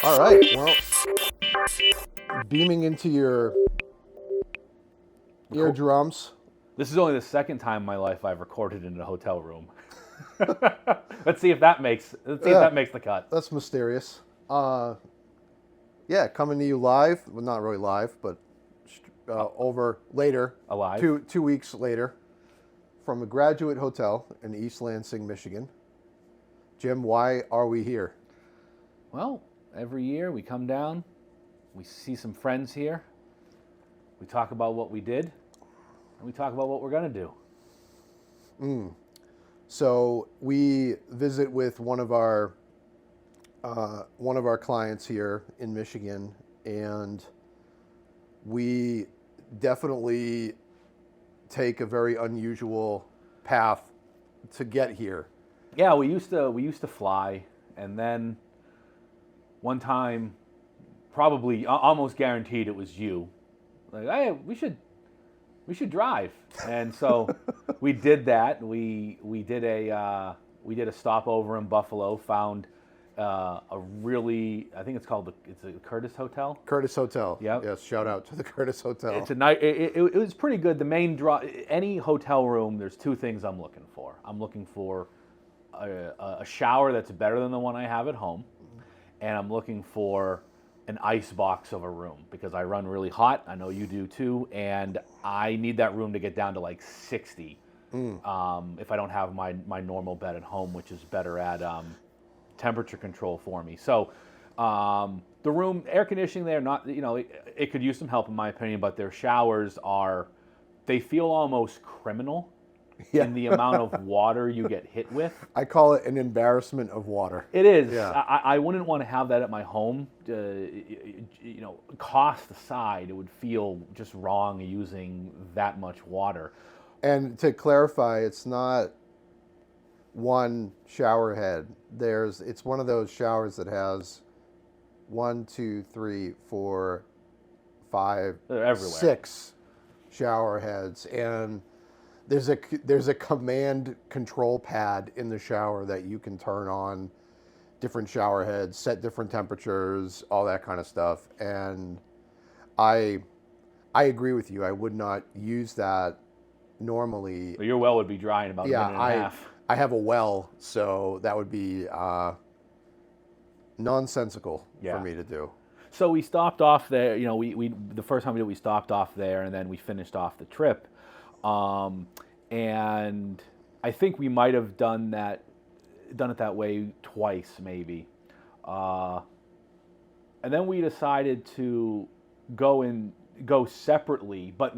All right. Well, beaming into your eardrums. This is only the second time in my life I've recorded in a hotel room. Let's see if that makes the cut. That's mysterious. Yeah, coming to you live. Well, not really live, but over later. Alive. 2 weeks later, from a Graduate Hotel in East Lansing, Michigan. Jim, why are we here? Well, every year we come down, we see some friends here, we talk about what we did, and we talk about what we're going to do. So we visit with one of our clients here in Michigan, and we definitely take a very unusual path to get here. Yeah, we used to fly, and then one time, probably almost guaranteed it was you. Like, hey, we should drive, and so we did that. We did a stopover in Buffalo. Found a really, I think it's a Curtis Hotel. Curtis Hotel. Yep. Yes. Shout out to the Curtis Hotel. It's a night. It was pretty good. The main draw. Any hotel room, there's two things I'm looking for. I'm looking for a shower that's better than the one I have at home, and I'm looking for an ice box of a room because I run really hot. I know you do too, and I need that room to get down to like 60 if I don't have my normal bed at home, which is better at temperature control for me. So the room, air conditioning there, not, it could use some help in my opinion, but their showers they feel almost criminal. Yeah. In the amount of water you get hit with. I call it an embarrassment of water. It is. Yeah. I wouldn't want to have that at my home. Cost aside, it would feel just wrong using that much water. And to clarify, it's not one shower head. It's one of those showers that has 1, 2, 3, 4, 5, 6 shower heads, and there's a command control pad in the shower that you can turn on different shower heads, set different temperatures, all that kind of stuff. And I agree with you. I would not use that normally. But your well would be dry in about a minute and a half. I have a well, so that would be nonsensical for me to do. So we stopped off there. We the first time we stopped off there, and then we finished off the trip. And I think we might have done it that way twice, maybe. And then we decided to go separately, but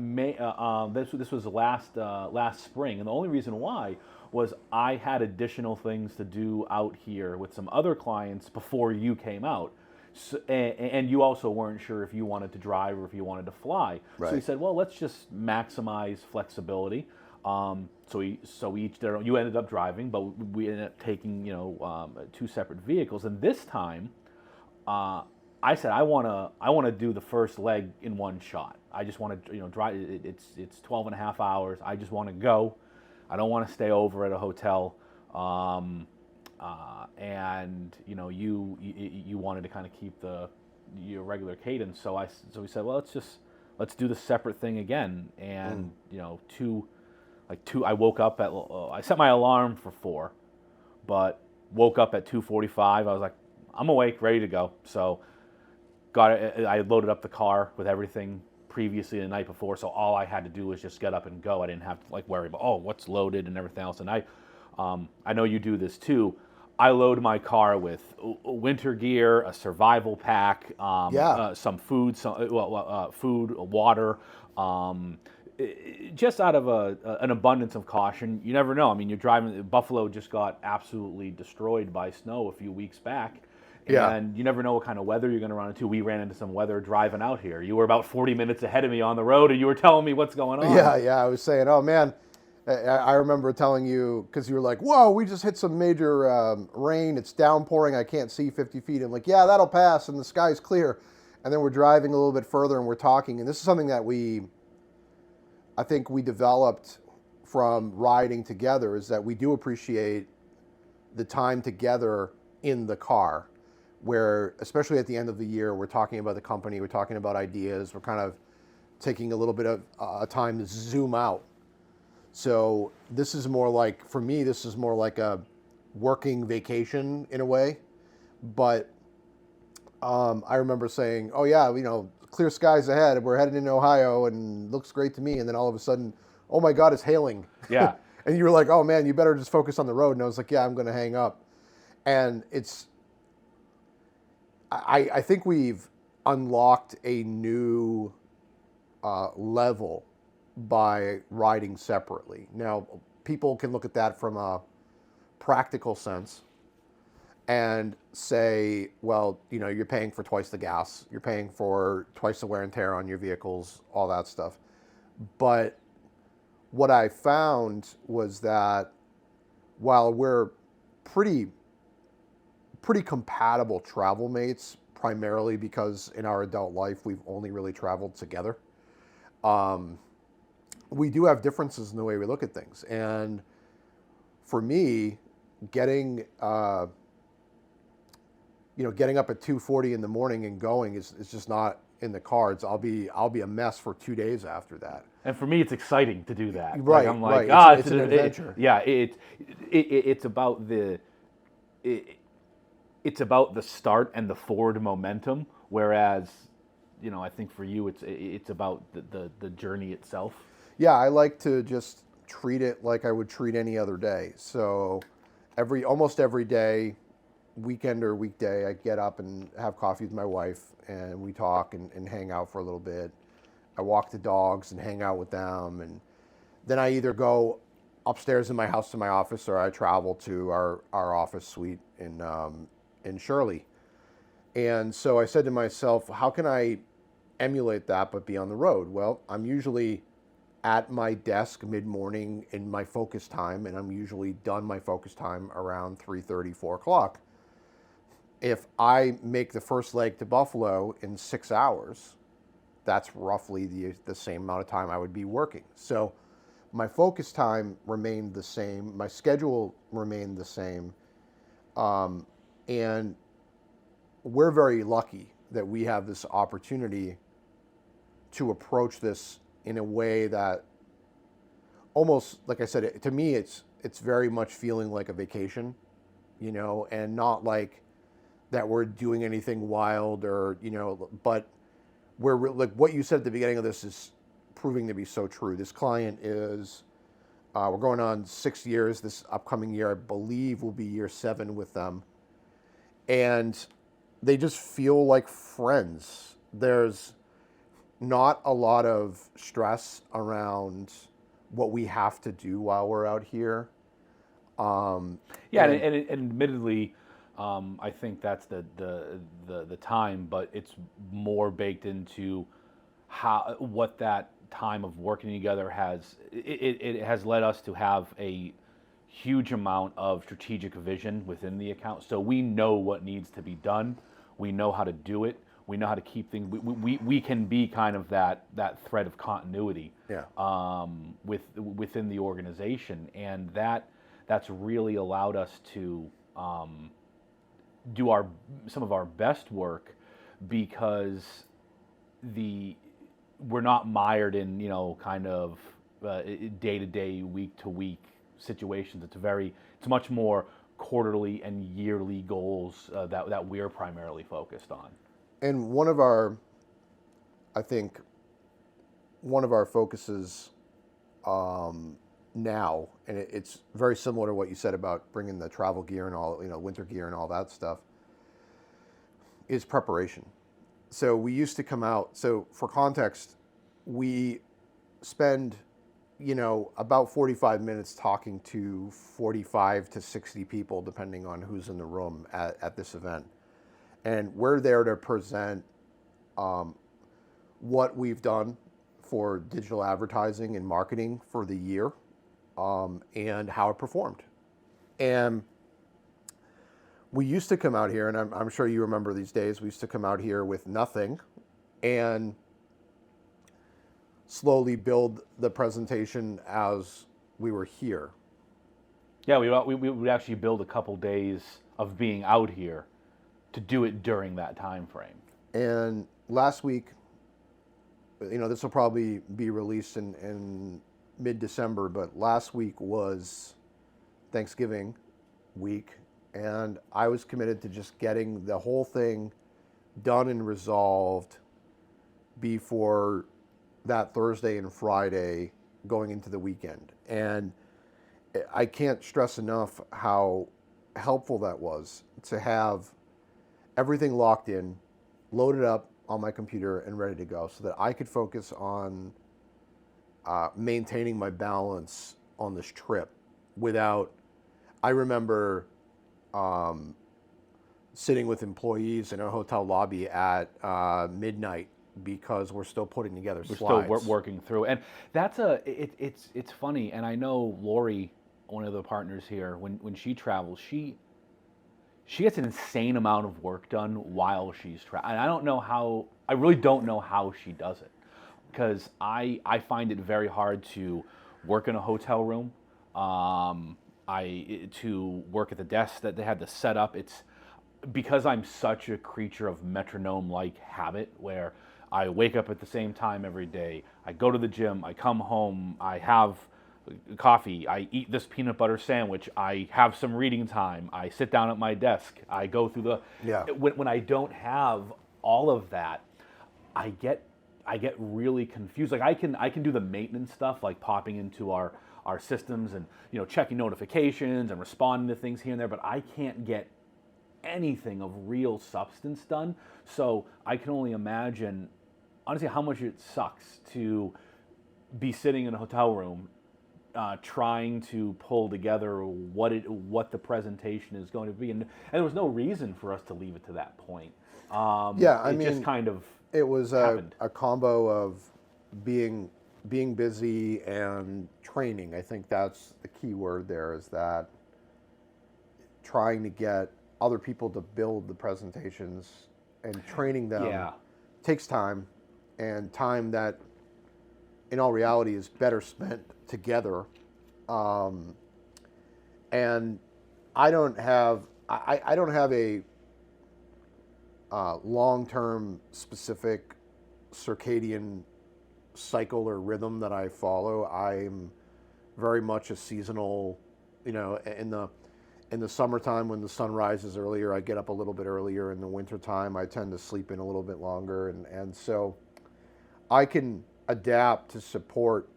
this was last spring, and the only reason why was I had additional things to do out here with some other clients before you came out. So, and you also weren't sure if you wanted to drive or if you wanted to fly. Right. So we said, well, let's just maximize flexibility. So we each did our own. You ended up driving, but we ended up taking 2 separate vehicles. And this time, I said I want to do the first leg in one shot. I just want to drive. It's 12 and a half hours. I just want to go. I don't want to stay over at a hotel. And you wanted to kind of keep your regular cadence, so we said, well, let's do the separate thing again. And I woke up at I set my alarm for 4, but woke up at 2:45. I was like, I'm awake, ready to go. So I loaded up the car with everything previously the night before, so all I had to do was just get up and go. I didn't have to worry about what's loaded and everything else. And I know you do this too. I load my car with winter gear, a survival pack, some food, food, water, just out of an abundance of caution. You never know. I mean, you're driving. Buffalo just got absolutely destroyed by snow a few weeks back. And you never know what kind of weather you're going to run into. We ran into some weather driving out here. You were about 40 minutes ahead of me on the road, and you were telling me what's going on. Yeah. I was saying, oh, man. I remember telling you, because you were like, whoa, we just hit some major rain. It's downpouring. I can't see 50 feet. I'm like, yeah, that'll pass, and the sky's clear. And then we're driving a little bit further, and we're talking. And this is something that I think we developed from riding together is that we do appreciate the time together in the car, where, especially at the end of the year, we're talking about the company, we're talking about ideas, we're kind of taking a little bit of time to zoom out. So this is more like, for me, this is more like a working vacation in a way. But I remember saying, oh yeah, clear skies ahead, we're headed into Ohio and looks great to me. And then all of a sudden, oh my God, it's hailing. Yeah. And you were like, oh man, you better just focus on the road. And I was like, yeah, I'm going to hang up. And I think we've unlocked a new level by riding separately. Now, people can look at that from a practical sense and say, well, you're paying for twice the gas, you're paying for twice the wear and tear on your vehicles, all that stuff. But what I found was that while we're pretty compatible travel mates, primarily because in our adult life we've only really traveled together, we do have differences in the way we look at things. And for me, getting up at 2:40 in the morning and going is just not in the cards. I'll be a mess for 2 days after that. And for me, it's exciting to do that. Right, I'm like, right. It's an adventure. It's about it's about the start and the forward momentum. Whereas, I think for you, it's about the journey itself. Yeah, I like to just treat it like I would treat any other day. So almost every day, weekend or weekday, I get up and have coffee with my wife, and we talk and hang out for a little bit. I walk the dogs and hang out with them, and then I either go upstairs in my house to my office, or I travel to our office suite in Shirley. And so I said to myself, how can I emulate that but be on the road? Well, I'm usually at my desk mid-morning in my focus time, and I'm usually done my focus time around 3:30, 4 o'clock. If I make the first leg to Buffalo in 6 hours, that's roughly the same amount of time I would be working. So my focus time remained the same, my schedule remained the same, and we're very lucky that we have this opportunity to approach this in a way that almost, like I said, to me, it's very much feeling like a vacation, and not like that we're doing anything wild or, but we're like what you said at the beginning of this is proving to be so true. This client is, we're going on 6 years. This upcoming year, I believe, will be year 7 with them. And they just feel like friends. There's not a lot of stress around what we have to do while we're out here. And admittedly, I think that's the time, but it's more baked into what that time of working together has. It has led us to have a huge amount of strategic vision within the account. So we know what needs to be done. We know how to do it. We know how to keep things. We can be kind of that thread of continuity. Yeah. Within the organization, and that's really allowed us to do some of our best work, because we're not mired in kind of day-to-day, week-to-week situations. It's much more quarterly and yearly goals that we're primarily focused on. And I think one of our focuses now, and it's very similar to what you said about bringing the travel gear and all, winter gear and all that stuff, is preparation. So we used to come out, so for context, we spend, about 45 minutes talking to 45 to 60 people, depending on who's in the room at this event. And we're there to present what we've done for digital advertising and marketing for the year, and how it performed. And we used to come out here, and I'm sure you remember these days, we used to come out here with nothing and slowly build the presentation as we were here. Yeah, we would actually build a couple days of being out here to do it during that time frame. And last week, this will probably be released in mid-December, but last week was Thanksgiving week, and I was committed to just getting the whole thing done and resolved before that Thursday and Friday going into the weekend. And I can't stress enough how helpful that was to have everything locked in, loaded up on my computer and ready to go so that I could focus on maintaining my balance on this trip without, I remember sitting with employees in a hotel lobby at midnight because we're still putting together We're slides. still working through, and that's it's funny. And I know Lori, one of the partners here, when she travels, she gets an insane amount of work done while she's traveling. And I really don't know how she does it, because I find it very hard to work in a hotel room, to work at the desk that they had to set up. It's because I'm such a creature of metronome-like habit, where I wake up at the same time every day, I go to the gym, I come home, I have coffee, I eat this peanut butter sandwich, I have some reading time, I sit down at my desk, I go through the... Yeah. When I don't have all of that, I get really confused. Like I can do the maintenance stuff, like popping into our systems and checking notifications and responding to things here and there, but I can't get anything of real substance done. So I can only imagine, honestly, how much it sucks to be sitting in a hotel room trying to pull together what the presentation is going to be, and there was no reason for us to leave it to that point. It just kind of it was happened. a combo of being busy and training. I think that's the key word there, is that trying to get other people to build the presentations and training them takes time, and time that in all reality is better spent together. And I don't have a long-term specific circadian cycle or rhythm that I follow. I'm very much a seasonal, in the summertime when the sun rises earlier, I get up a little bit earlier. In the wintertime, I tend to sleep in a little bit longer. And so I can adapt to support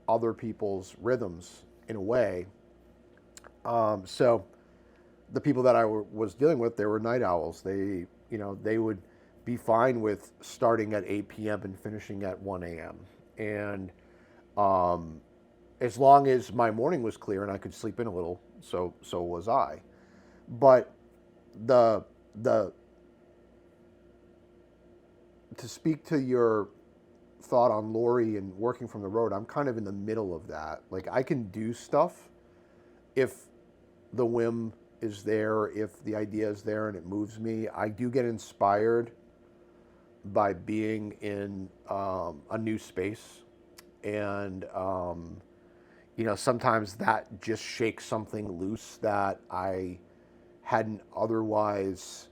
other people's rhythms in a way. So the people that I was dealing with, they were night owls. They would be fine with starting at 8 p.m. and finishing at 1 a.m. And as long as my morning was clear and I could sleep in a little, so was I. But to speak to your thought on Lori and working from the road, I'm kind of in the middle of that. Like, I can do stuff if the whim is there, if the idea is there and it moves me. I do get inspired by being in a new space, and sometimes that just shakes something loose that I hadn't otherwise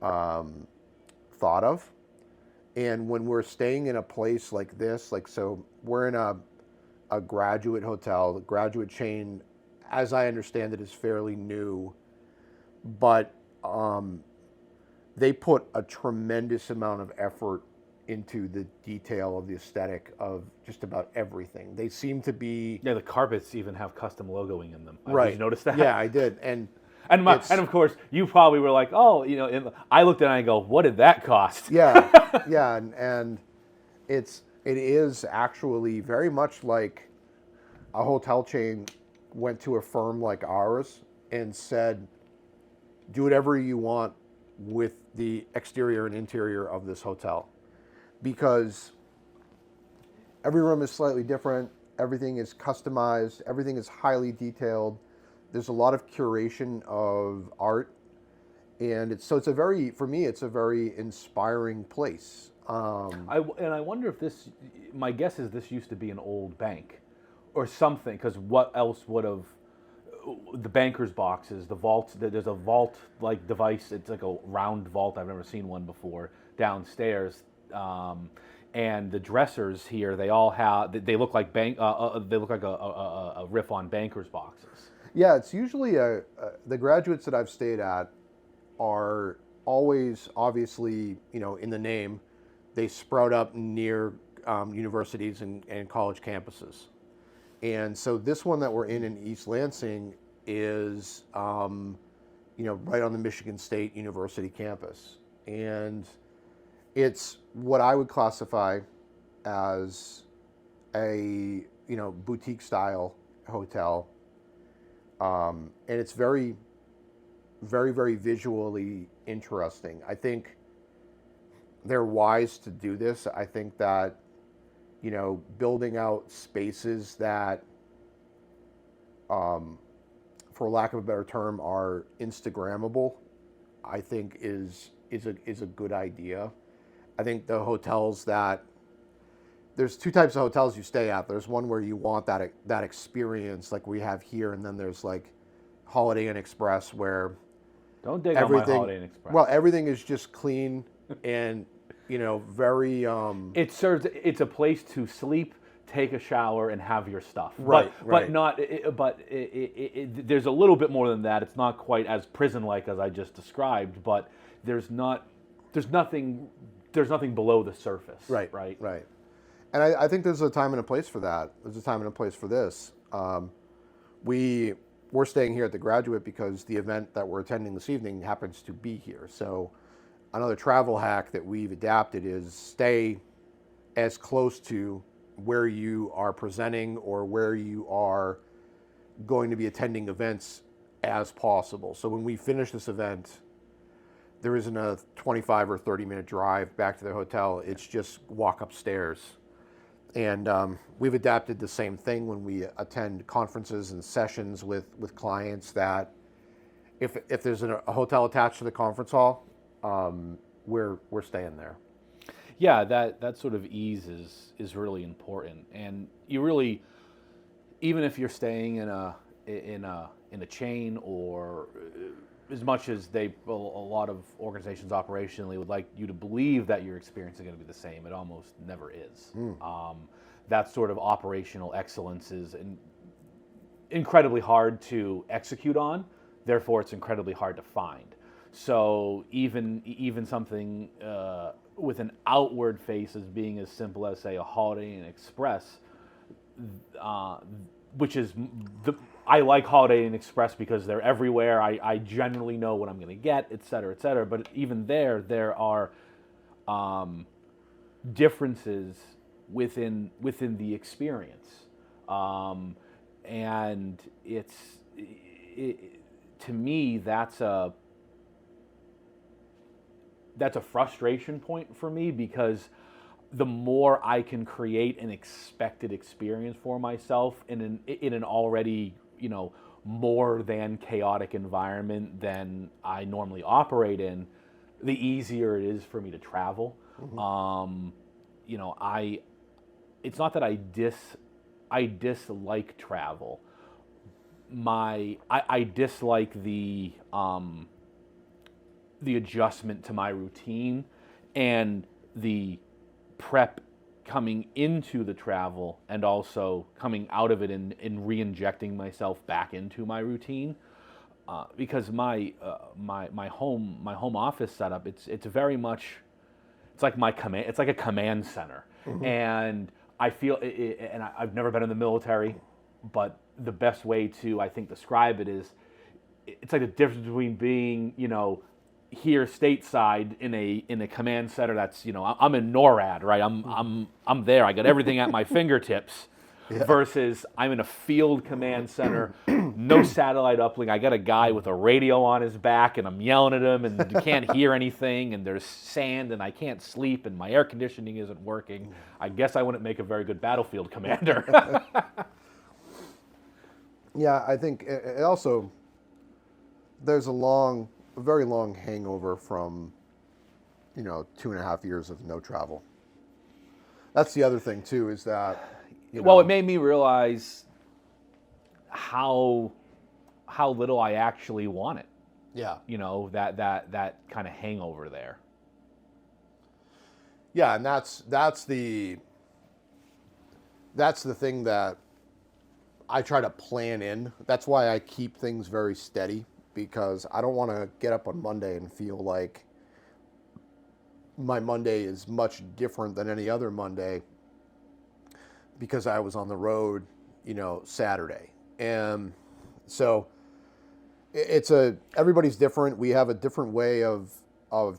thought of. And when we're staying in a place like this, so we're in a graduate hotel. The graduate chain, as I understand it, is fairly new, but they put a tremendous amount of effort into the detail of the aesthetic of just about everything. They seem to be... Yeah, the carpets even have custom logoing in them. Right. Did you notice that? Yeah, I did. And of course, you probably were like, oh, I looked at it and I go, what did that cost? Yeah, yeah, and it is actually very much like a hotel chain went to a firm like ours and said, do whatever you want with the exterior and interior of this hotel, because every room is slightly different, everything is customized, everything is highly detailed. There's a lot of curation of art, and it's a very inspiring place. I wonder if my guess is this used to be an old bank, or something, because what else would have the banker's boxes, the vault? There's a vault like device. It's like a round vault. I've never seen one before downstairs. And the dressers here, they all have. They look like they look like a riff on banker's boxes. Yeah, it's usually the graduates that I've stayed at are always obviously, in the name, they sprout up near universities and college campuses. And so this one that we're in East Lansing is, right on the Michigan State University campus. And it's what I would classify as a, boutique style hotel. And it's very, very, very visually interesting. I think they're wise to do this. I think that, building out spaces that, for lack of a better term, are Instagrammable, I think is a good idea. I think the hotels there's two types of hotels you stay at. There's one where you want that experience like we have here, and then there's like Holiday Inn Express where Don't dig on my Holiday Inn Express. well, everything is just clean and very. It's a place to sleep, take a shower, and have your stuff. Right, right. But not. There's a little bit more than that. It's not quite as prison-like as I just described, but there's nothing below the surface. Right. Right. Right. And I think there's a time and a place for that. There's a time and a place for this. We're staying here at the Graduate because the event that we're attending this evening happens to be here. So another travel hack that we've adapted is stay as close to where you are presenting or where you are going to be attending events as possible. So when we finish this event, there isn't a 25 or 30-minute drive back to the hotel. It's just walk upstairs. And we've adapted the same thing when we attend conferences and sessions with clients, that if there's a hotel attached to the conference hall, we're staying there. Yeah, that sort of ease is really important, and you really, even if you're staying in a chain, or as much as a lot of organizations operationally would like you to believe that your experience is going to be the same, it almost never is. That sort of operational excellence is incredibly hard to execute on. Therefore, it's incredibly hard to find. So even something with an outward face as being as simple as, say, a Holiday Inn Express, which is I like Holiday Inn Express because they're everywhere. I generally know what I'm going to get, et cetera, et cetera. But even there are differences within the experience, and to me that's a frustration point for me, because the more I can create an expected experience for myself in an already, more than chaotic environment than I normally operate in, the easier it is for me to travel. Mm-hmm. It's not that I dislike travel. I dislike the adjustment to my routine and the prep coming into the travel, and also coming out of it and re-injecting myself back into my routine, because my home office setup, it's very much, it's like a command center. Mm-hmm. And I feel and I've never been in the military, but the best way to, I think, describe it is, it's like the difference between being here stateside in a command center that's, I'm in NORAD, right? I'm there. I got everything at my fingertips. Yeah. Versus I'm in a field command center, no satellite uplink. I got a guy with a radio on his back, and I'm yelling at him, and you can't hear anything, and there's sand, and I can't sleep, and my air conditioning isn't working. I guess I wouldn't make a very good battlefield commander. Yeah, I think it also, there's a very long hangover from, 2.5 years of no travel. That's the other thing too, is that Well, it made me realize how little I actually want it. Yeah. That kind of hangover there. Yeah, and that's the thing that I try to plan in. That's why I keep things very steady, because I don't want to get up on Monday and feel like my Monday is much different than any other Monday because I was on the road, Saturday. And so everybody's different. We have a different way of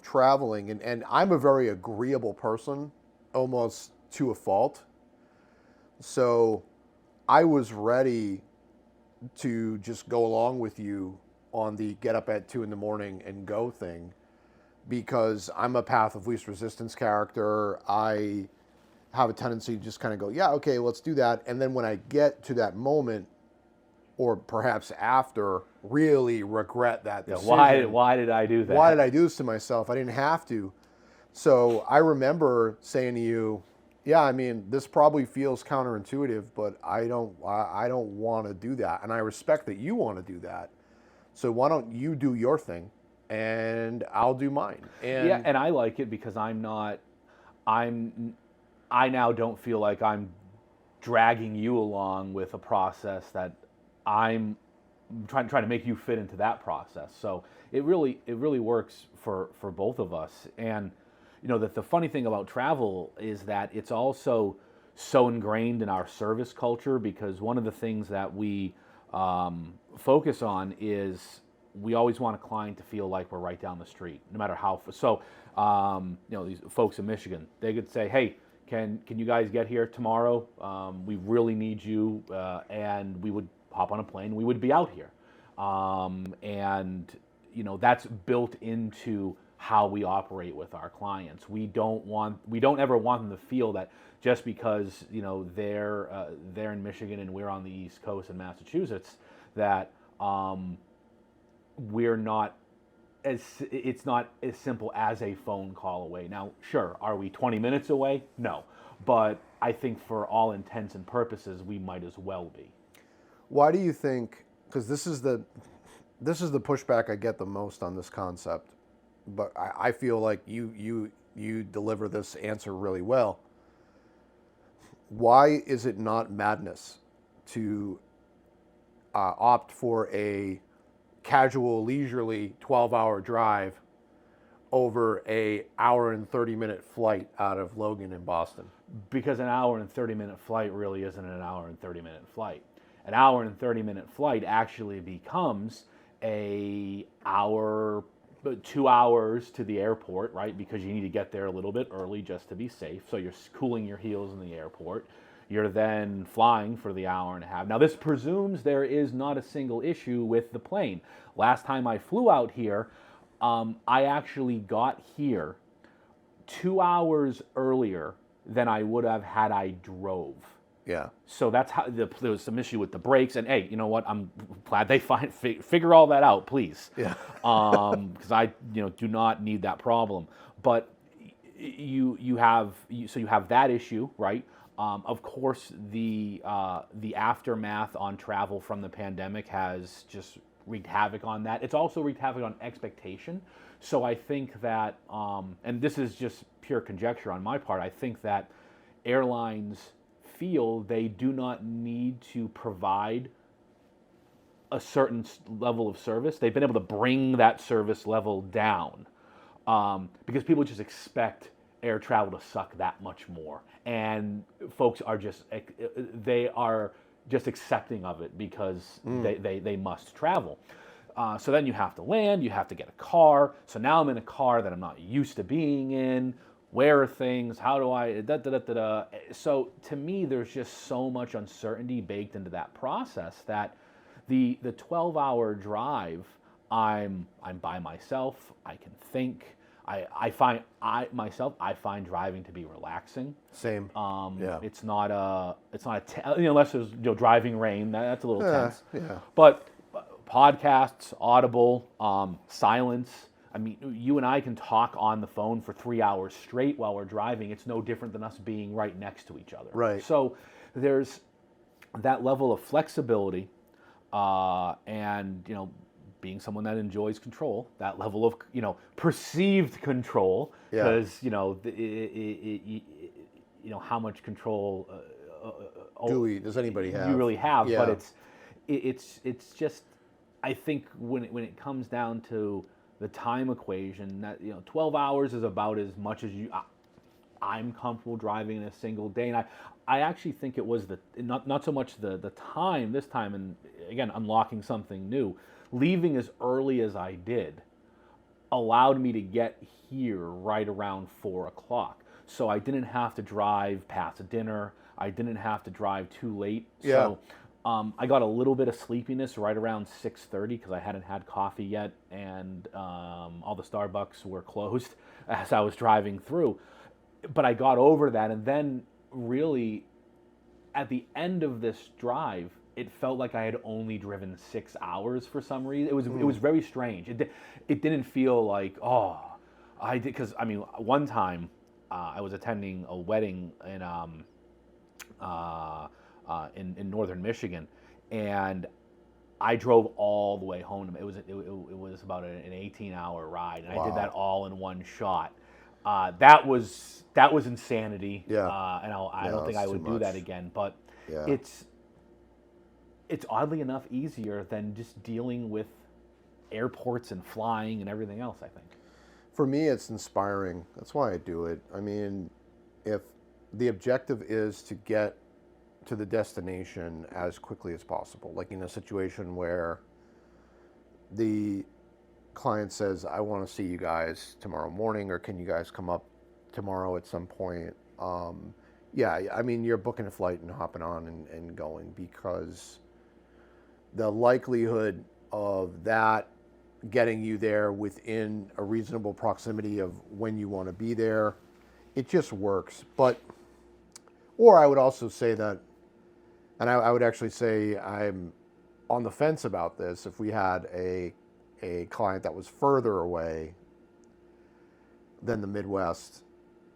traveling, and I'm a very agreeable person, almost to a fault. So I was ready to just go along with you on the get up at 2 a.m. and go thing, because I'm a path of least resistance character. I have a tendency to just kind of go, yeah, okay, let's do that. And then when I get to that moment, or perhaps after, really regret that decision. Why did I do that? Why did I do this to myself? I didn't have to. So I remember saying to you, yeah, I mean, this probably feels counterintuitive, but I don't want to do that. And I respect that you want to do that. So why don't you do your thing and I'll do mine? And I like it because I now don't feel like I'm dragging you along with a process that I'm trying to make you fit into that process. So it really works for both of us. And that the funny thing about travel is that it's also so ingrained in our service culture, because one of the things that we focus on is we always want a client to feel like we're right down the street, no matter how. So these folks in Michigan, they could say, hey, can you guys get here tomorrow? We really need you, and we would hop on a plane. We would be out here, and that's built into how we operate with our clients. We don't ever want them to feel that just because they're in Michigan and we're on the East Coast in Massachusetts, that it's not as simple as a phone call away. Now, sure, are we 20 minutes away? No, but I think for all intents and purposes, we might as well be. Why do you think? Because this is the pushback I get the most on this concept, but I feel like you deliver this answer really well. Why is it not madness to opt for a casual, leisurely 12-hour drive over a hour and 30-minute flight out of Logan in Boston? Because an hour and 30-minute flight really isn't an hour and 30-minute flight. An hour and 30-minute flight actually becomes a hour, 2 hours to the airport, right? Because you need to get there a little bit early just to be safe. So you're cooling your heels in the airport. You're then flying for the hour and a half. Now, this presumes there is not a single issue with the plane. Last time I flew out here, I actually got here 2 hours earlier than I would have had I drove. Yeah. So that's how there was some issue with the brakes. And hey, you know what? I'm glad they figure all that out, please. Yeah. Because I do not need that problem. But you have that issue, right? Of course, the aftermath on travel from the pandemic has just wreaked havoc on that. It's also wreaked havoc on expectation. So I think that, and this is just pure conjecture on my part, I think that airlines feel they do not need to provide a certain level of service. They've been able to bring that service level down because people just expect air travel to suck that much more, and folks are just accepting of it because they must travel. So then you have to land, you have to get a car. So now I'm in a car that I'm not used to being in. Where are things? How do I? So to me, there's just so much uncertainty baked into that process that the 12-hour drive, I'm by myself. I can think. I find driving to be relaxing. Same. Yeah. It's not unless there's driving rain. That's a little tense. Yeah. But podcasts, Audible, silence. I mean, you and I can talk on the phone for 3 hours straight while we're driving. It's no different than us being right next to each other. Right. So there's that level of flexibility, and being someone that enjoys control, that level of perceived control, Yeah. because how much control Does anybody have? you really have, Yeah. but it's just, I think when it comes down to the time equation, that 12 hours is about as much as I'm comfortable driving in a single day. And I actually think it was not so much the time this time, and again, unlocking something new, leaving as early as I did allowed me to get here right around 4 o'clock. So I didn't have to drive past dinner. I didn't have to drive too late. Yeah. So I got a little bit of sleepiness right around 6:30 because I hadn't had coffee yet, and all the Starbucks were closed as I was driving through. But I got over that, and then really at the end of this drive, it felt like I had only driven 6 hours for some reason. It was very strange. It didn't feel like, oh, I did, because one time I was attending a wedding in northern Michigan, and I drove all the way home. It was about an 18-hour ride, and I did that all in one shot. That was insanity. Yeah. And I don't think I would do that again. But it's oddly enough easier than just dealing with airports and flying and everything else, I think. For me, it's inspiring. That's why I do it. I mean, if the objective is to get to the destination as quickly as possible, like in a situation where the client says, I want to see you guys tomorrow morning, or can you guys come up tomorrow at some point? You're booking a flight and hopping on and going, because the likelihood of that getting you there within a reasonable proximity of when you want to be there, it just works. Or I would also say that, and I would actually say I'm on the fence about this, if we had a client that was further away than the Midwest,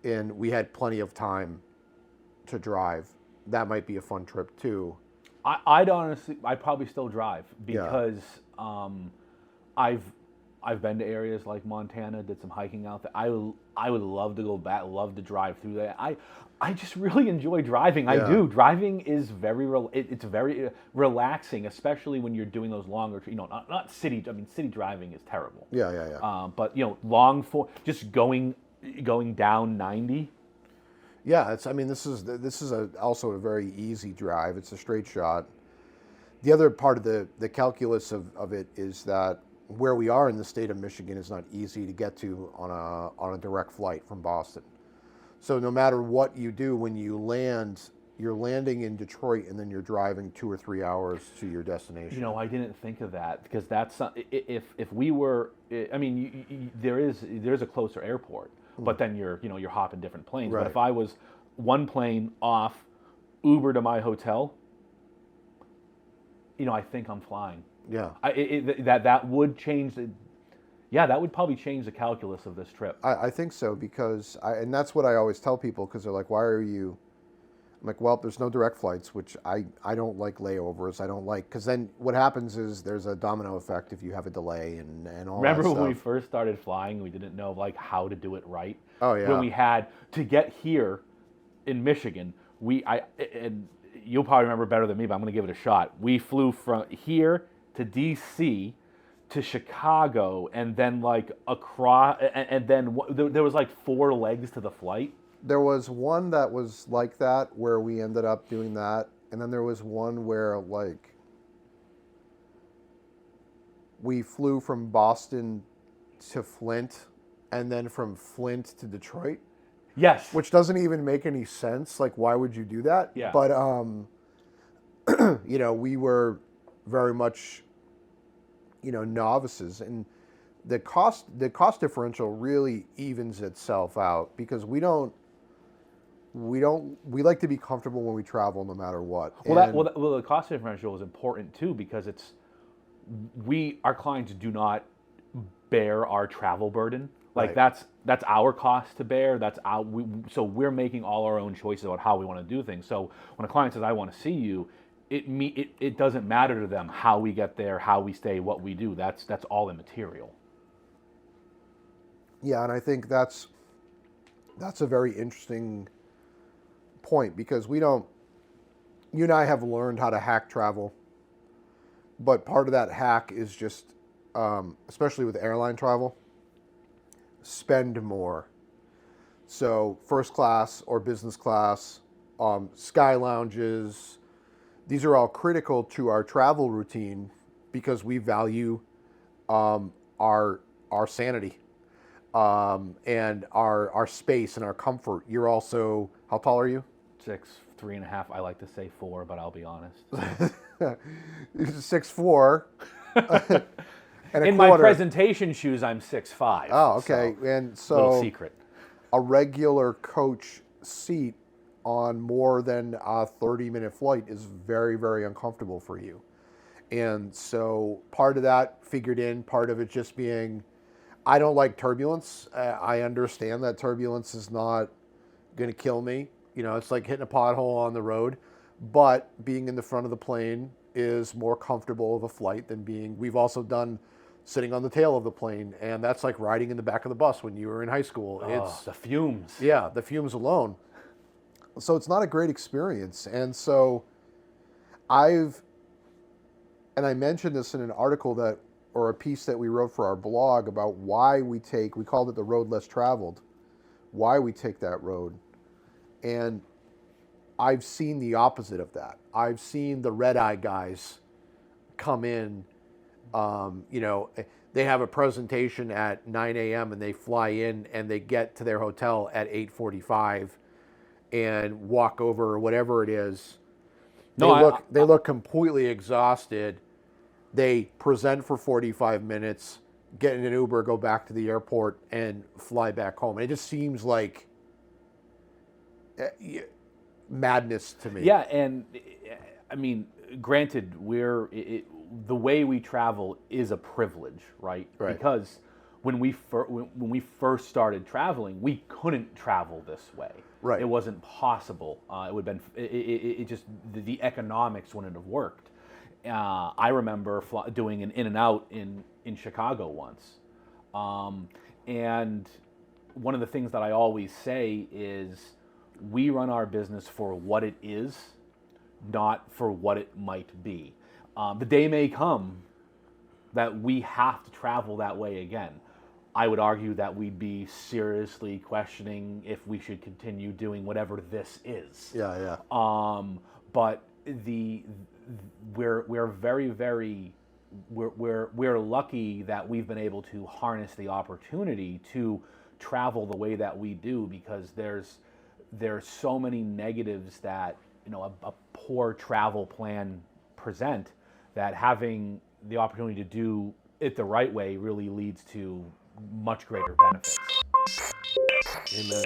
and we had plenty of time to drive, that might be a fun trip too. I'd probably still drive, because I've been to areas like Montana, did some hiking out there. I would love to go back, love to drive through that. I just really enjoy driving. Yeah. I do. Driving is it's very relaxing, especially when you're doing those longer, not city. I mean, city driving is terrible. Yeah. But just going down 90. Yeah, this is also a very easy drive. It's a straight shot. The other part of the calculus of it is that where we are in the state of Michigan is not easy to get to on a direct flight from Boston. So no matter what you do, when you land, you're landing in Detroit, and then you're driving 2 or 3 hours to your destination. I didn't think of that, because that's if we were. I mean, there is a closer airport, but then you're hopping different planes. Right. But if I was one plane off, Uber to my hotel, I think I'm flying. Yeah. That would change that would probably change the calculus of this trip. I think so, because and that's what I always tell people, because they're like, why are you? I'm like, well, there's no direct flights, which I don't like layovers. I don't like, because then what happens is there's a domino effect if you have a delay and all that stuff. Remember when we first started flying, we didn't know how to do it right? Oh, yeah. When we had to get here in Michigan, and you'll probably remember better than me, but I'm going to give it a shot. We flew from here to DC to Chicago, and then across, and then there was 4 legs to the flight. There was one that was like that, where we ended up doing that, and then there was one where we flew from Boston to Flint, and then from Flint to Detroit. Yes. Which doesn't even make any sense. Like, why would you do that? Yeah. But we were very much novices, and the cost differential really evens itself out, because we like to be comfortable when we travel, no matter what. Well, the cost differential is important too, because our clients do not bear our travel burden. Like Right. that's our cost to bear. So we're making all our own choices about how we want to do things. So when a client says, "I want to see you," it doesn't matter to them how we get there, how we stay, what we do. That's all immaterial. Yeah, and I think that's a very interesting point because you and I have learned how to hack travel, but part of that hack is just, especially with airline travel, spend more. So first class or business class, sky lounges, these are all critical to our travel routine because we value our sanity, and our space and our comfort. You're also, how tall are you? 6'3.5". I like to say 4, but I'll be honest. 6'4", and a In my quarter. presentation shoes, I'm 6'5". Oh, okay. So, And little so secret. a regular coach seat on more than a 30-minute flight is very, very uncomfortable for you. And so part of that figured in, part of it just being, I don't like turbulence. I understand that turbulence is not going to kill me. You know, it's like hitting a pothole on the road. But being in the front of the plane is more comfortable of a flight than we've also done sitting on the tail of the plane. And that's like riding in the back of the bus when you were in high school. Oh, the fumes. Yeah, the fumes alone. So it's not a great experience. And so I mentioned this in an article or a piece that we wrote for our blog about why we called it the road less traveled, why we take that road. And I've seen the opposite of that. I've seen the red eye guys come in, they have a presentation at 9 a.m. and they fly in and they get to their hotel at 8:45 and walk over or whatever it is. They look completely exhausted. They present for 45 minutes, get in an Uber, go back to the airport, and fly back home. And it just seems like madness to me. Yeah, and I mean, granted, the way we travel is a privilege, right? Right. Because when we first started traveling, we couldn't travel this way. Right. It wasn't possible. It would have been. It just the economics wouldn't have worked. I remember doing an in and out in Chicago once, and one of the things that I always say is we run our business for what it is, not for what it might be. The day may come that we have to travel that way again. I would argue that we'd be seriously questioning if we should continue doing whatever this is. Yeah. But we're very, very we're lucky that we've been able to harness the opportunity to travel the way that we do, because there's so many negatives that a poor travel plan present, that having the opportunity to do it the right way really leads to much greater benefits. Amen.